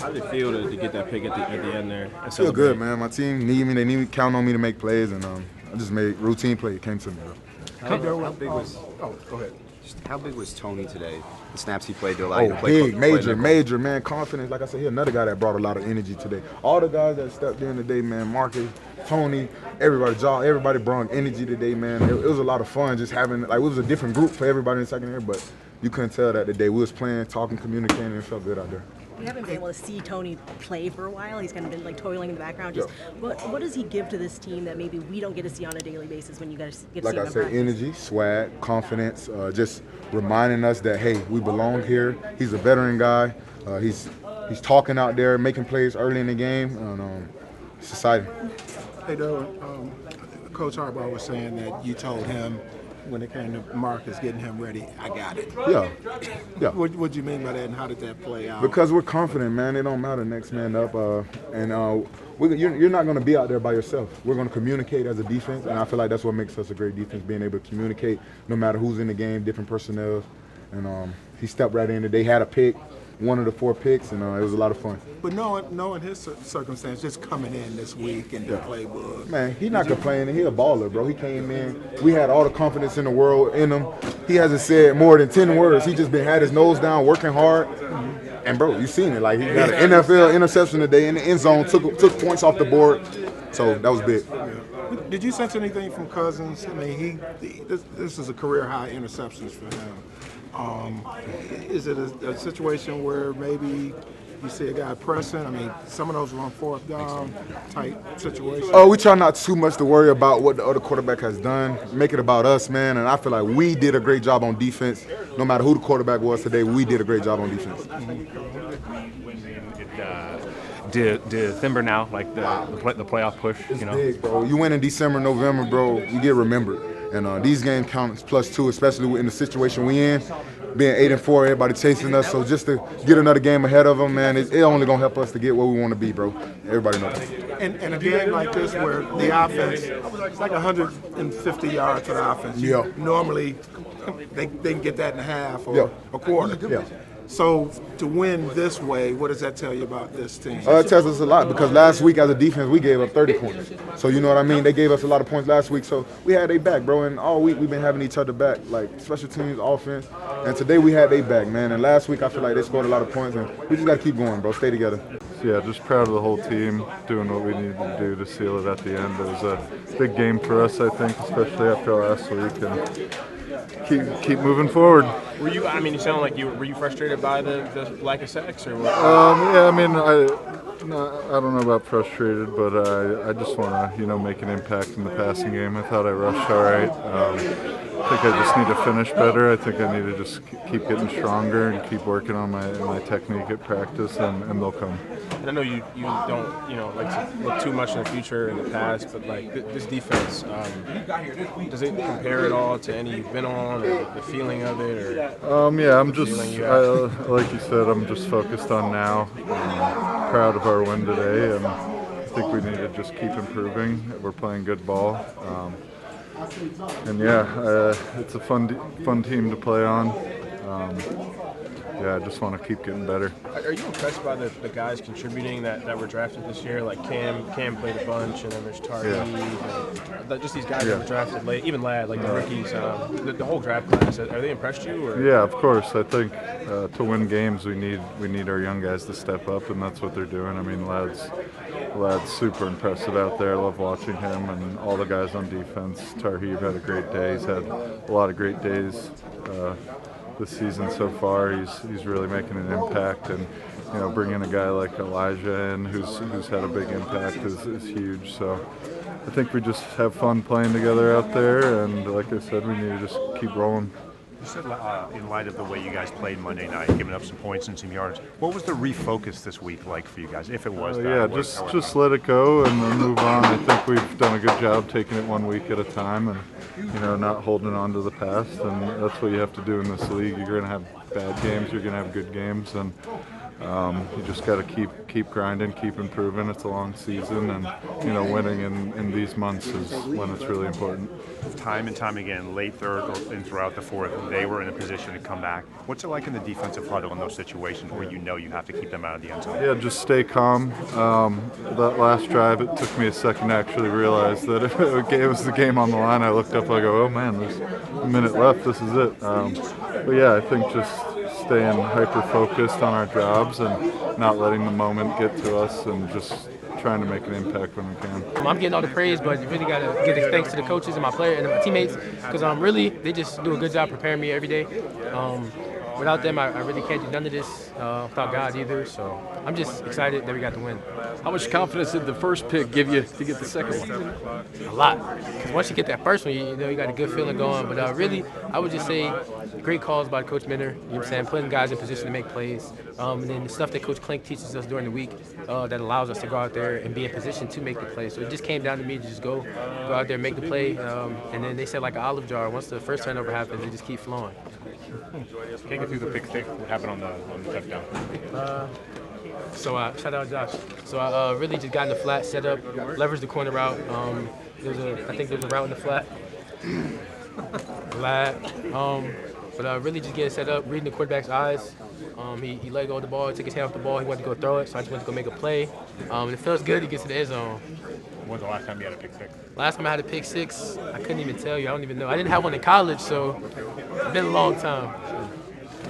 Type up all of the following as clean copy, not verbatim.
How did it feel to get that pick at the end there? And Feel celebrate? good, man. My team need me. They need me, count on me to make plays, and I just made routine play. It came to me, bro. How big was? Oh, go ahead. How big was Tony today? The snaps he played to allow you to Oh, play. big, major, man. Confidence. Like I said, he another guy that brought a lot of energy today. All the guys that stepped in today, man. Marcus, Tony, everybody brought energy today, man. It was a lot of fun just having, like, it was a different group for everybody in the second half, but you couldn't tell that today. We was playing, talking, communicating, and it felt good out there. We haven't been able to see Tony play for a while. He's kind of been like toiling in the background. Just what does he give to this team that maybe we don't get to see on a daily basis when you guys get to see him in practice? Energy, swag, confidence, just reminding us that, hey, we belong here. He's a veteran guy. He's talking out there, making plays early in the game, and it's exciting. Hey, Derwin, Coach Harbaugh was saying that you told him when it came to Marcus getting him ready, I got it. Yeah. What do you mean by that, and how did that play out? Because we're confident, man. It don't matter next man up, you're not going to be out there by yourself. We're going to communicate as a defense, and I feel like that's what makes us a great defense, being able to communicate no matter who's in the game, different personnel. And he stepped right in. They had a pick, one of the 4 picks, and it was a lot of fun. But knowing his circumstance, just coming in this week and the playbook. Man, he's not complaining. He's a baller, bro. He came in. We had all the confidence in the world in him. He hasn't said more than 10 words. He just had his nose down, working hard. And, bro, you seen it. Like, he got an NFL interception today in the end zone, took points off the board. So that was big. Did you sense anything from Cousins? I mean, this is a career high interceptions for him. Is it a situation where maybe you see a guy pressing? I mean, some of those were on 4th down type situations. Oh, we try not too much to worry about what the other quarterback has done. Make it about us, man. And I feel like we did a great job on defense. No matter who the quarterback was today, we did a great job on defense. Did December now, like the playoff push, you know? Big, bro. You win in December, November, bro, you get remembered. And these games count +2, especially in the situation we in. Being 8-4, everybody chasing us. So just to get another game ahead of them, man, it only gonna help us to get where we want to be, bro. Everybody knows. And a game like this where the offense, it's like 150 yards for the offense. Yeah. Normally, they can get that in a half or a quarter. Yeah. So to win this way, what does that tell you about this team? It tells us a lot because last week as a defense we gave up 30 points. So you know what I mean? They gave us a lot of points last week, so we had their back, bro. And all week we've been having each other back, like special teams, offense. And today we had their back, man. And last week I feel like they scored a lot of points, and we just got to keep going, bro. Stay together. Yeah, just proud of the whole team doing what we needed to do to seal it at the end. It was a big game for us, I think, especially after last week. And keep moving forward. Were you? I mean, you sound like were you frustrated by the lack of sacks, or what? Yeah, I mean, I don't know about frustrated, but I just want to make an impact in the passing game. I thought I rushed all right. I think I just need to finish better. I think I need to just keep getting stronger and keep working on my technique at practice, and they'll come. And I know you don't like to look too much in the future in the past, but like this defense, does it compare at all to any you've been on, or the feeling of it, or? Yeah, I'm just like you said, I'm just focused on now. I'm proud of our win today, and I think we need to just keep improving. We're playing good ball. And yeah, it's a fun team to play on. I just want to keep getting better. Are you impressed by the guys contributing that were drafted this year? Like Cam played a bunch, and then there's Tarheeb, and just these guys that were drafted late, even Ladd, like the rookies, the whole draft class. Are they impressed you? Or? Yeah, of course. I think to win games, we need our young guys to step up, and that's what they're doing. I mean, Ladd's super impressive out there. I love watching him, and all the guys on defense. Tarheeb had a great day. He's had a lot of great days this season so far. He's really making an impact, and bringing a guy like Elijah in who's had a big impact is huge. So I think we just have fun playing together out there, and like I said, we need to just keep rolling. You said in light of the way you guys played Monday night, giving up some points and some yards, what was the refocus this week like for you guys, if it was that? Just let it go and then move on. I think we've done a good job taking it 1 week at a time and not holding on to the past, and that's what you have to do in this league. You're going to have bad games, you're going to have good games, and You just got to keep grinding, keep improving. It's a long season, and winning in these months is when it's really important. Time and time again, late third and throughout the fourth, they were in a position to come back. What's it like in the defensive huddle in those situations where you have to keep them out of the end zone? Yeah, just stay calm. That last drive, it took me a second to actually realize that it was the game on the line. I looked up, I go, oh man, there's a minute left, this is it. But yeah, I think just staying hyper-focused on our jobs and not letting the moment get to us and just trying to make an impact when we can. I'm getting all the praise, but you really got to give thanks to the coaches and my players and my teammates because really they just do a good job preparing me every day. Without them, I really can't do none of this without God either. So I'm just excited that we got the win. How much confidence did the first pick give you to get the second one? A lot. Because once you get that first one, you got a good feeling going. But really, I would just say great calls by Coach Minner. You know what I'm saying? Putting guys in position to make plays. And then the stuff that Coach Klink teaches us during the week that allows us to go out there and be in position to make the play. So it just came down to me to just go out there, make the play. And then they said like an olive jar. Once the first turnover happens, they just keep flowing. Can't get through the pick six. What happened on the touchdown? So shout out Josh. So I really just got in the flat, set up, leveraged the corner route. I think there's a route in the flat. But really just getting set up, reading the quarterback's eyes. He let go of the ball, he took his hand off the ball, he wanted to go throw it, so I just went to go make a play. And it feels good to get to the end zone. When's the last time you had a pick six? Last time I had a pick six, I couldn't even tell you. I don't even know. I didn't have one in college, so it's been a long time.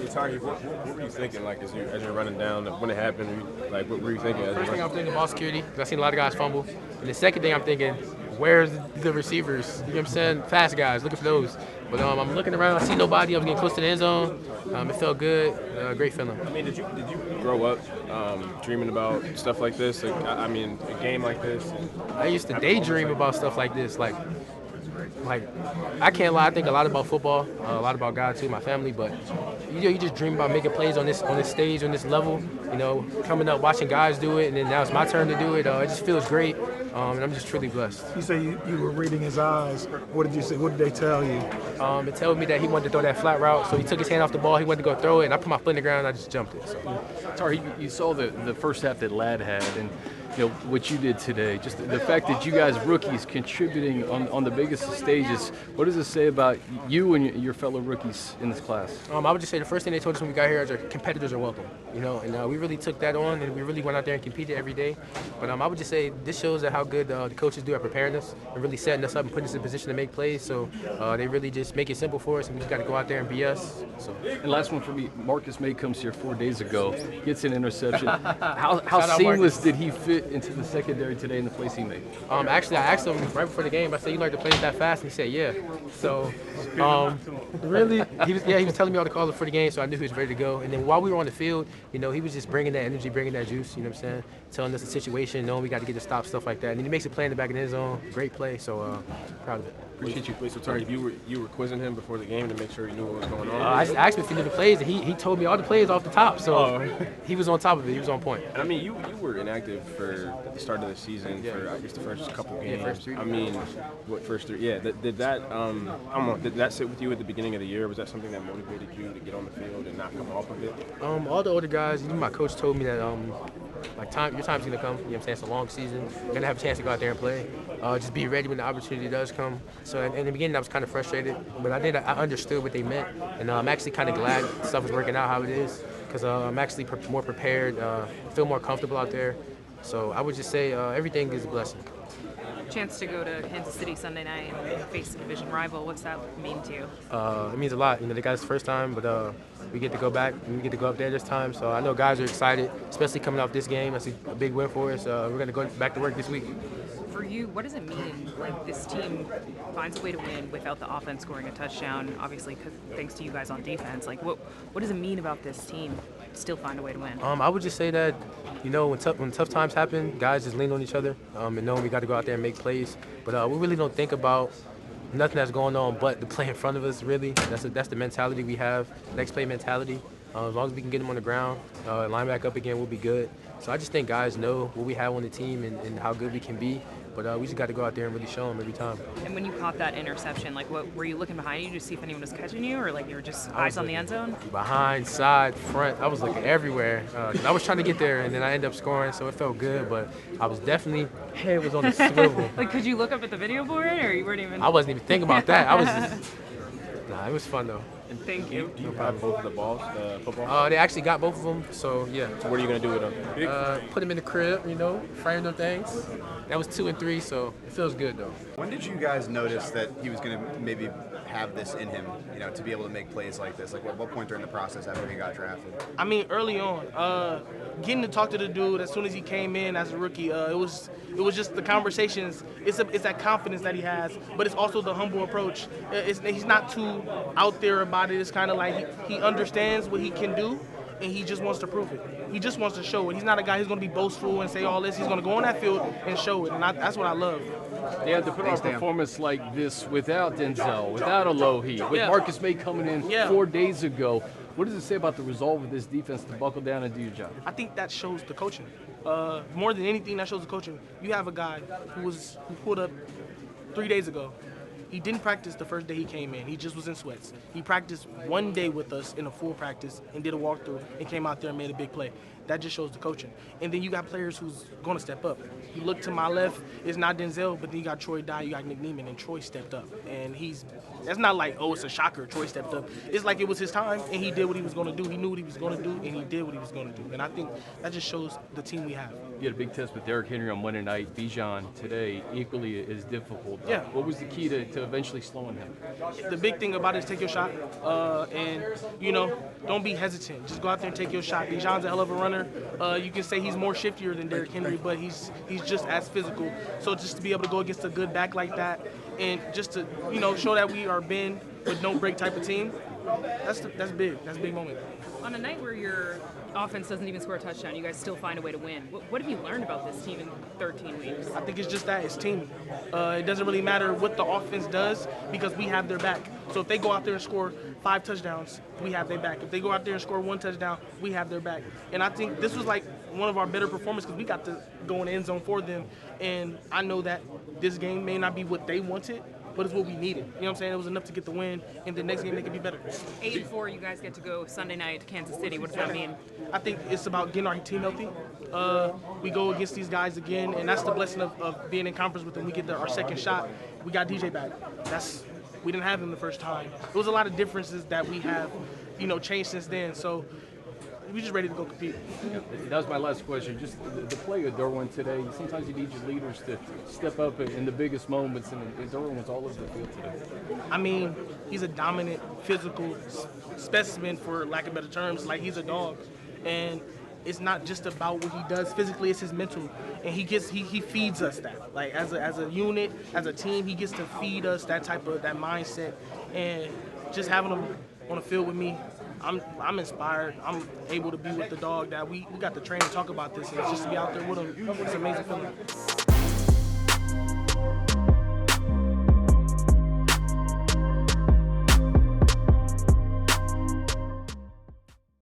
Hey, Tarheeb, what were you thinking, like, as you're running down, when it happened, like, what were you thinking? First thing I'm thinking, ball security, because I've seen a lot of guys fumble. And the second thing I'm thinking, where's the receivers? You know what I'm saying? Fast guys, looking for those. But I'm looking around, I see nobody, I was getting close to the end zone. It felt good, great feeling. I mean, did you grow up dreaming about stuff like this? Like, I mean, a game like this? I used to daydream about stuff like this. Like I can't lie, I think a lot about football, a lot about God too, my family, but you just dream about making plays on this stage, on this level, coming up, watching guys do it, and then now it's my turn to do it. It just feels great, and I'm just truly blessed. You say you were reading his eyes. What did you say? What did they tell you? It told me that he wanted to throw that flat route, so he took his hand off the ball, he wanted to go throw it, and I put my foot in the ground, and I just jumped it. So. Tarheeb, you saw the first half that Ladd had, and what you did today, just the fact that you guys rookies contributing on the biggest of stages, what does it say about you and your fellow rookies in this class? I would just say the first thing they told us when we got here is our competitors are welcome, and we really took that on, and we really went out there and competed every day. But I would just say this shows that how good the coaches do at preparing us and really setting us up and putting us in position to make plays. So they really just make it simple for us, and we just got to go out there and be us. So. And last one for me, Marcus May comes here 4 days ago, gets an interception. How seamless did he fit into the secondary today in the plays he made? Actually, I asked him right before the game. I said, "You learned to play that fast?" And he said, "Yeah." So, really, he was telling me all the calls for the game, so I knew he was ready to go. And then while we were on the field, he was just bringing that energy, bringing that juice. You know what I'm saying? Telling us the situation, knowing we got to get to stop stuff like that. And then he makes a play in the back of his zone. Great play. So proud of it. Appreciate you. Wait, so Tarheeb, you were quizzing him before the game to make sure he knew what was going on? I just asked him if he knew the plays, and he told me all the plays off the top. So he was on top of it. He was on point. And I mean, you were inactive for the start of the season for I guess the first couple games. Yeah, first 3. I mean, what first 3? Yeah. Did that sit with you at the beginning of the year? Was that something that motivated you to get on the field and not come off of it? All the older guys, my coach told me that your time's gonna come. You know what I'm saying? It's a long season. You're gonna have a chance to go out there and play. Just be ready when the opportunity does come. So in the beginning, I was kind of frustrated, but I understood what they meant, and I'm actually kind of glad stuff is working out how it is, because I'm actually more prepared, feel more comfortable out there. So I would just say everything is a blessing. Chance to go to Kansas City Sunday night and face a division rival. What's that mean to you? It means a lot. They got us the first time, but we get to go back and we get to go up there this time. So I know guys are excited, especially coming off this game. That's a big win for us. We're going to go back to work this week. For you, what does it mean, like, this team finds a way to win without the offense scoring a touchdown, obviously thanks to you guys on defense? Like, what does it mean about this team still find a way to win? I would just say that, when tough times happen, guys just lean on each other and know we got to go out there and make plays. But we really don't think about nothing that's going on but the play in front of us, really. That's the mentality we have, next play mentality. As long as we can get him on the ground, line back up again, we'll be good. So I just think guys know what we have on the team and how good we can be. But we just got to go out there and really show them every time. And when you caught that interception, like, what were you looking behind you to see if anyone was catching you, or like you were just eyes on the end zone? Behind, side, front, I was looking everywhere. 'Cause I was trying to get there, and then I ended up scoring, so it felt good. But I was definitely head was on the swivel. Like, could you look up at the video board, or you weren't even? I wasn't even thinking about that. I was just, nah, it was fun though. Thank you. Do you have both of the balls, football? They actually got both of them, so yeah. So what are you going to do with them? Put them in the crib, frame them things. That was 2 and 3, so it feels good though. When did you guys notice that he was going to maybe have this in him, to be able to make plays like this? Like, at what point during the process after he got drafted? I mean, early on, getting to talk to the dude as soon as he came in as a rookie, it was just the conversations. It's that confidence that he has, but it's also the humble approach. He's not too out there about it. It's kind of like he understands what he can do, and he just wants to prove it. He just wants to show it. He's not a guy who's going to be boastful and say all this. He's going to go on that field and show it, and that's what I love. They had to put on a performance like this without Denzel, without Alohi, with Marcus May coming in 4 days ago. What does it say about the resolve of this defense to buckle down and do your job? I think that shows the coaching. More than anything, that shows the coaching. You have a guy who pulled up 3 days ago. He didn't practice the first day he came in. He just was in sweats. He practiced 1 day with us in a full practice and did a walkthrough and came out there and made a big play. That just shows the coaching. And then you got players who's going to step up. You look to my left, it's not Denzel, but then you got Troy Dye, you got Nick Neiman, and Troy stepped up. And that's not like, oh, it's a shocker, Troy stepped up. It's like it was his time, and he did what he was going to do. He knew what he was going to do, and he did what he was going to do. And I think that just shows the team we have. You had a big test with Derrick Henry on Monday night. Bijan today, equally as difficult. Yeah. What was the key to eventually slowing him? The big thing about it is take your shot, and don't be hesitant. Just go out there and take your shot. Bijan's a hell of a runner. You can say he's more shiftier than Derrick Henry, but he's just as physical. So just to be able to go against a good back like that, and just to show that we are bend with no break type of team, that's big. That's a big moment. On a night where your offense doesn't even score a touchdown, you guys still find a way to win. What have you learned about this team in 13 weeks? I think it's just that. It's team. It doesn't really matter what the offense does because we have their back. So if they go out there and score 5 touchdowns, we have their back. If they go out there and score 1 touchdown, we have their back. And I think this was like one of our better performances because we got to go in the end zone for them. And I know that this game may not be what they wanted, but it's what we needed. You know what I'm saying? It was enough to get the win, and the next game they could be better. 8-4, you guys get to go Sunday night to Kansas City. What does that mean? I think it's about getting our team healthy. We go against these guys again, and that's the blessing of being in conference with them. We get our second shot. We got DJ back. We didn't have him the first time. There was a lot of differences that we have, changed since then. So we're just ready to go compete. That was my last question. Just the play of Derwin today. Sometimes you need your leaders to step up in the biggest moments, and Derwin was all over the field today. I mean, he's a dominant physical specimen, for lack of better terms. Like, he's a dog, and it's not just about what he does physically; it's his mental, and he feeds us that. Like, as a unit, as a team, he gets to feed us that mindset, and just having him on the field with me. I'm inspired. I'm able to be with the dog that we got to train and talk about this, and just to be out there with him, it's an amazing feeling.